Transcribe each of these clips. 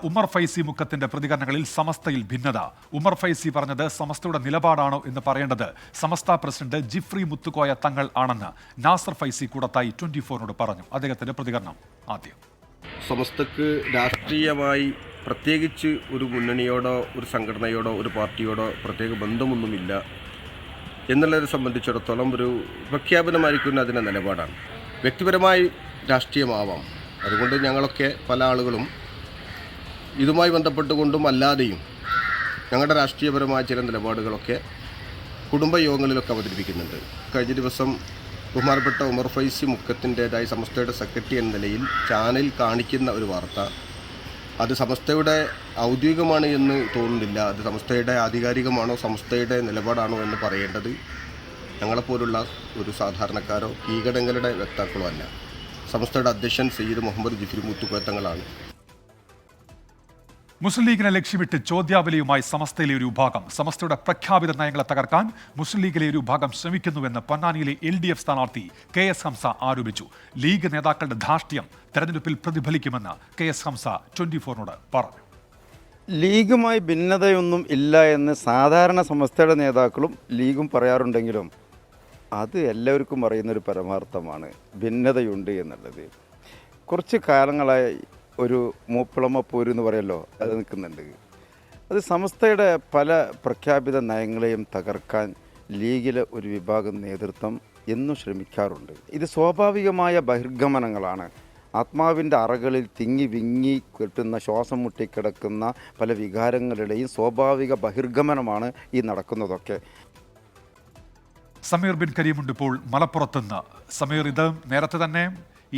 ഉമർ ഫൈസി മുക്കത്തിന്റെ പ്രതികരണങ്ങളിൽ സമസ്തയിൽ ഭിന്നത. ഉമർ ഫൈസി പറഞ്ഞത് സമസ്തയുടെ നിലപാടാണോ എന്ന് പറയേണ്ടത് സമസ്ത പ്രസിഡന്റ് ജിഫ്രി മുത്തുക്കോയ തങ്ങൾ ആണെന്ന് നാസർ ഫൈസി കൂടത്തായി 24നോട് പറഞ്ഞു. അദ്ദേഹത്തിന്റെ പ്രതികരണം ആദ്യം. സമസ്തക്ക് രാഷ്ട്രീയമായി പ്രത്യേകിച്ച് ഒരു മുന്നണിയോടോ ഒരു സംഘടനയോടോ ഒരു പാർട്ടിയോടോ പ്രത്യേക ബന്ധമൊന്നുമില്ല എന്നുള്ളതിനെ സംബന്ധിച്ചിടത്തോളം ഒരു പ്രഖ്യാപനമായിരിക്കുന്ന അതിൻ്റെ നിലപാടാണ്. വ്യക്തിപരമായി രാഷ്ട്രീയമാവാം. അതുകൊണ്ട് ഞങ്ങളൊക്കെ പല ആളുകളും ഇതുമായി ബന്ധപ്പെട്ടുകൊണ്ടും അല്ലാതെയും ഞങ്ങളുടെ രാഷ്ട്രീയപരമായ ചില നിലപാടുകളൊക്കെ കുടുംബയോഗങ്ങളിലൊക്കെ അവതരിപ്പിക്കുന്നുണ്ട്. കഴിഞ്ഞ ദിവസം ബഹുമാനപ്പെട്ട ഉമർ ഫൈസി മുക്കത്തിൻ്റെതായി സമസ്തയുടെ സെക്രട്ടറി എന്ന നിലയിൽ ചാനൽ കാണിക്കുന്ന ഒരു വാർത്ത അത് സമസ്തയുടെ ഔദ്യോഗികമാണ് എന്ന് തോന്നുന്നില്ല. അത് സമസ്തയുടെ ആധികാരികമാണോ സമസ്തയുടെ നിലപാടാണോ എന്ന് പറയേണ്ടത് ഞങ്ങളെപ്പോലുള്ള ഒരു സാധാരണക്കാരോ കീഴടങ്ങളുടെ വക്താക്കളോ അല്ല. സമസ്തയുടെ അധ്യക്ഷൻ സയ്യിദ് മുഹമ്മദ് ജിഫ്രി മുത്തുക്കോയ തങ്ങളാണ്. മുസ്ലിം ലീഗിനെ ലക്ഷ്യമിട്ട് ചോദ്യാവലിയുമായി സമസ്തയിലെ ഒരു വിഭാഗം. സമസ്തയുടെ പ്രഖ്യാപിത നയങ്ങളെ തകർക്കാൻ മുസ്ലിം ലീഗിലെ ഒരു വിഭാഗം ശ്രമിക്കുന്നുവെന്ന് പൊന്നാനിയിലെ LDF സ്ഥാനാർത്ഥി KS ഹംസ ആരോപിച്ചു. ലീഗ് നേതാക്കളുടെ ധാർഷ്ട്യം തെരഞ്ഞെടുപ്പിൽ പ്രതിഫലിക്കുമെന്ന് KS ഹംസ 24നോട് പറഞ്ഞു. ലീഗുമായി ഭിന്നതയൊന്നും ഇല്ല എന്ന് സാധാരണ സമസ്തയുടെ നേതാക്കളും ലീഗും പറയാറുണ്ടെങ്കിലും അത് എല്ലാവർക്കും അറിയുന്നൊരു പരമാർത്ഥമാണ്. ഭിന്നതയുണ്ട് എന്നുള്ളത്. കുറച്ച് കാലങ്ങളായി ഒരു മൂപ്പിളമ പോര് എന്ന് പറയല്ലോ, അത് നിൽക്കുന്നുണ്ട്. അത് സമസ്തയുടെ പല പ്രഖ്യാപിത നയങ്ങളെയും തകർക്കാൻ ലീഗിലെ ഒരു വിഭാഗം നേതൃത്വം എന്നും ശ്രമിക്കാറുണ്ട്. ഇത് സ്വാഭാവികമായ ബഹിർഗമനങ്ങളാണ്. ആത്മാവിൻ്റെ അറകളിൽ തിങ്ങി വിങ്ങി കെട്ടുന്ന ശ്വാസം മുട്ടിക്കിടക്കുന്ന പല വികാരങ്ങളുടെയും സ്വാഭാവിക ബഹിർഗമനമാണ് ഈ നടക്കുന്നതൊക്കെ. സമീർ ബിൻ കരീമുണ്ട് ഇപ്പോൾ മലപ്പുറത്തുനിന്ന്. സമീർ, ഇത് നേരത്തെ തന്നെ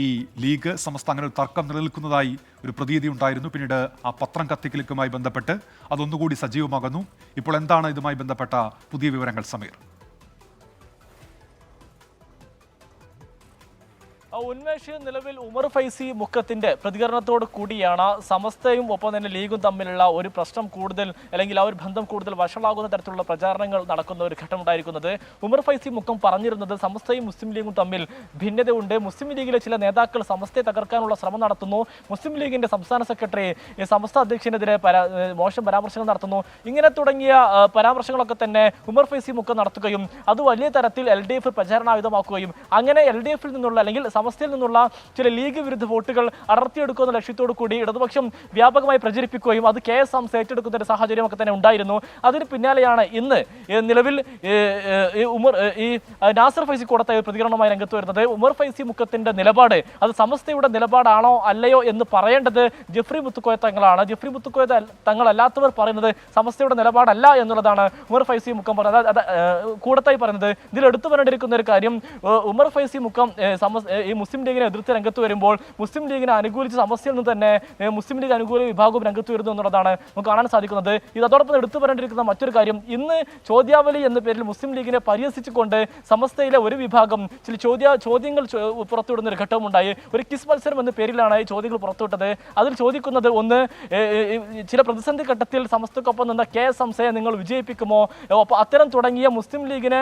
ഈ ലീഗ് സമസ്ത അങ്ങനെ ഒരു തർക്കം നിലനിൽക്കുന്നതായി ഒരു പ്രതീതി ഉണ്ടായിരുന്നു. പിന്നീട് ആ പത്രം കത്തിക്കലുമായി ബന്ധപ്പെട്ട് അതൊന്നുകൂടി സജീവമാകുന്നു. ഇപ്പോൾ എന്താണ് ഇതുമായി ബന്ധപ്പെട്ട പുതിയ വിവരങ്ങൾ സമീർ? ഉന്മേഷ്, നിലവിൽ ഉമർ ഫൈസി മുക്കത്തിന്റെ പ്രതികരണത്തോട് കൂടിയാണ് സമസ്തയും ഒപ്പം തന്നെ ലീഗും തമ്മിലുള്ള ഒരു പ്രശ്നം കൂടുതൽ അല്ലെങ്കിൽ ആ ഒരു ബന്ധം കൂടുതൽ വഷളാകുന്ന തരത്തിലുള്ള പ്രചാരണങ്ങൾ നടക്കുന്ന ഒരു ഘട്ടം ഉണ്ടായിരിക്കുന്നത്. ഉമർ ഫൈസി മുക്കം പറഞ്ഞിരുന്നത് സമസ്തയും മുസ്ലിം ലീഗും തമ്മിൽ ഭിന്നതയുണ്ട്, മുസ്ലിം ലീഗിലെ ചില നേതാക്കൾ സമസ്തയെ തകർക്കാനുള്ള ശ്രമം നടത്തുന്നു, മുസ്ലിം ലീഗിന്റെ സംസ്ഥാന സെക്രട്ടറി സമസ്ത അധ്യക്ഷനെതിരെ മോശം പരാമർശങ്ങൾ നടത്തുന്നു, ഇങ്ങനെ തുടങ്ങിയ പരാമർശങ്ങളൊക്കെ തന്നെ ഉമർ ഫൈസി മുക്കം നടത്തുകയും അത് വലിയ തരത്തിൽ LDF പ്രചാരണായുധമാക്കുകയും അങ്ങനെ LDFിൽ നിന്നുള്ള അല്ലെങ്കിൽ സമസ്തയിൽ നിന്നുള്ള ചില ലീഗ് വിരുദ്ധ വോട്ടുകൾ അടർത്തിയെടുക്കുന്ന ലക്ഷ്യത്തോടു കൂടി ഇടതുപക്ഷം വ്യാപകമായി പ്രചരിപ്പിക്കുകയും അത് KS ഹംസ ഏറ്റെടുക്കുന്ന ഒരു സാഹചര്യമൊക്കെ തന്നെ ഉണ്ടായിരുന്നു. അതിന് പിന്നാലെയാണ് ഇന്ന് നിലവിൽ നാസർ ഫൈസി കൂടത്തായി പ്രതികരണവുമായി രംഗത്ത് വരുന്നത്. ഉമർ ഫൈസി മുക്കത്തിന്റെ നിലപാട് അത് സമസ്തയുടെ നിലപാടാണോ അല്ലയോ എന്ന് പറയേണ്ടത് ജിഫ്രി മുത്തുക്കോയ തങ്ങളാണ്. ജിഫ്രി മുത്തുക്കോയ തങ്ങളല്ലാത്തവർ പറയുന്നത് സമസ്തയുടെ നിലപാടല്ല എന്നുള്ളതാണ് ഉമർ ഫൈസി മുക്കം പറഞ്ഞത്. കൂടത്തായി പറയുന്നത് ഇതിൽ എടുത്തു വരേണ്ടിയിരിക്കുന്ന ഒരു കാര്യം, ഉമർ ഫൈസി മുക്കം ഈ മുസ്ലിം ലീഗിനെ എതിർത്ത് രംഗത്ത് വരുമ്പോൾ മുസ്ലിം ലീഗിനെ അനുകൂലിച്ച് സമസ്തയിൽ നിന്ന് തന്നെ മുസ്ലിം ലീഗ് അനുകൂല വിഭാഗവും രംഗത്ത് വരുന്നു എന്നുള്ളതാണ് നമുക്ക് കാണാൻ സാധിക്കുന്നത്. ഇത് അതോടൊപ്പം എടുത്തു വരേണ്ടിയിരിക്കുന്ന മറ്റൊരു കാര്യം, ഇന്ന് ചോദ്യാവലി എന്ന പേരിൽ മുസ്ലിം ലീഗിനെ പരിഹസിച്ചുകൊണ്ട് സമസ്തയിലെ ഒരു വിഭാഗം ചില ചോദ്യങ്ങൾ പുറത്തുവിടുന്ന ഒരു ഘട്ടവും ഉണ്ടായി. ഒരു കിസ് മത്സരം എന്ന പേരിലാണ് ഈ ചോദ്യങ്ങൾ പുറത്തുവിട്ടത്. അതിൽ ചോദിക്കുന്നത് ഒന്ന്, ചില പ്രതിസന്ധി ഘട്ടത്തിൽ സമസ്തക്കൊപ്പം നിന്ന KS ഹംസയെ നിങ്ങൾ വിജയിപ്പിക്കുമോ? അത്തരം തുടങ്ങിയ മുസ്ലിം ലീഗിനെ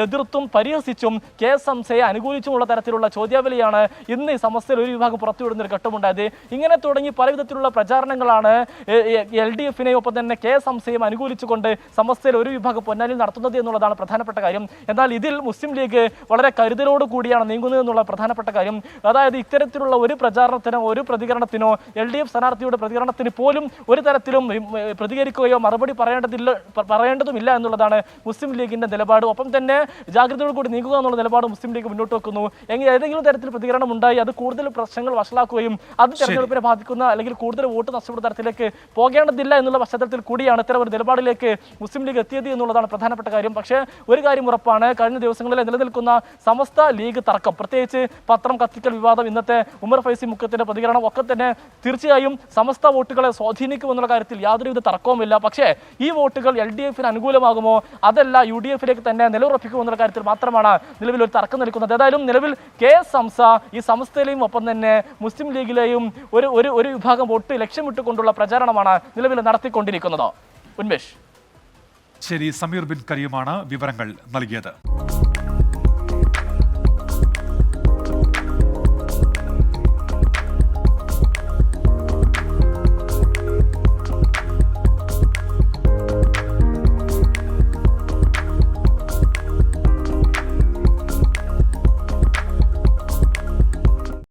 എതിർത്തും പരിഹസിച്ചും KS ഹംസയെ അനുകൂലിച്ചുമുള്ള തരത്തിലുള്ള ചോദ്യാവലിയാണ് ഇന്ന് ഈ സമസ്തയിൽ ഒരു വിഭാഗം പുറത്തുവിടുന്ന ഒരു ഘട്ടമുണ്ടായത്. ഇങ്ങനെ തുടങ്ങി പല വിധത്തിലുള്ള പ്രചാരണങ്ങളാണ് LDFിനെയും ഒപ്പം തന്നെ KS ഹംസയും അനുകൂലിച്ചുകൊണ്ട് സമസ്തയിൽ ഒരു വിഭാഗം പൊന്നാനിൽ നടത്തുന്നത് എന്നുള്ളതാണ് പ്രധാനപ്പെട്ട കാര്യം. എന്നാൽ ഇതിൽ മുസ്ലിം ലീഗ് വളരെ കരുതലോട് കൂടിയാണ് നീങ്ങുന്നത് എന്നുള്ള പ്രധാനപ്പെട്ട കാര്യം. അതായത് ഇത്തരത്തിലുള്ള ഒരു പ്രചാരണത്തിനോ ഒരു പ്രതികരണത്തിനോ LDF സ്ഥാനാർത്ഥിയുടെ പ്രതികരണത്തിന് പോലും ഒരു തരത്തിലും പ്രതികരിക്കുകയോ മറുപടി പറയേണ്ടതുമില്ല എന്നുള്ളതാണ് മുസ്ലിം ലീഗിന്റെ നിലപാട്. ഒപ്പം തന്നെ ജാഗ്രതയോട് കൂടി നീങ്ങുക എന്നുള്ള നിലപാട് മുസ്ലിം ലീഗ് മുന്നോട്ട് വെക്കുന്നു. ഏതെങ്കിലും തരത്തിൽ പ്രതികരണം ഉണ്ടായി അത് കൂടുതൽ പ്രശ്നങ്ങൾ വഷളാക്കുകയും അത് തെരഞ്ഞെടുപ്പിനെ ബാധിക്കുന്ന അല്ലെങ്കിൽ കൂടുതൽ വോട്ട് നഷ്ടപ്പെടുന്ന തരത്തിലേക്ക് പോകേണ്ടതില്ല എന്നുള്ള പശ്ചാത്തലത്തിൽ കൂടിയാണ് ഇത്തരം ഒരു നിലപാടിലേക്ക് മുസ്ലിം ലീഗ് എത്തിയത് എന്നുള്ളതാണ് പ്രധാനപ്പെട്ട കാര്യം. പക്ഷേ ഒരു കാര്യം ഉറപ്പാണ്, കഴിഞ്ഞ ദിവസങ്ങളിൽ നിലനിൽക്കുന്ന സമസ്ത ലീഗ് തർക്കം, പ്രത്യേകിച്ച് പത്രം കത്തിക്കൽ വിവാദം, ഇന്നത്തെ ഉമർ ഫൈസി മുക്കത്തിന്റെ പ്രതികരണം ഒക്കെ തന്നെ തീർച്ചയായും സമസ്ത വോട്ടുകളെ സ്വാധീനിക്കുമെന്നുള്ള കാര്യത്തിൽ യാതൊരുവിധ തർക്കവുമില്ല. പക്ഷേ ഈ വോട്ടുകൾ LDFിന് അനുകൂലമാകുമോ അതല്ല UDFിലേക്ക് തന്നെ നിലയുറപ്പിക്കുമെന്നുള്ള കാര്യത്തിൽ മാത്രമാണ് നിലവിൽ ഒരു തർക്കം നിൽക്കുന്നത്. ഏതായാലും നിലവിൽ KS ഹംസ ഈ സമസ്തയിലെയും ഒപ്പം തന്നെ മുസ്ലിം ലീഗിലെയും ഒരു വിഭാഗം വോട്ട് ലക്ഷ്യമിട്ടുകൊണ്ടുള്ള പ്രചാരണമാണ് നിലവിൽ നടത്തിക്കൊണ്ടിരിക്കുന്നത്. ഉന്മേഷ്. ശരി, സമീർ ബിൻ കരീമാണ് വിവരങ്ങൾ നൽകിയത്.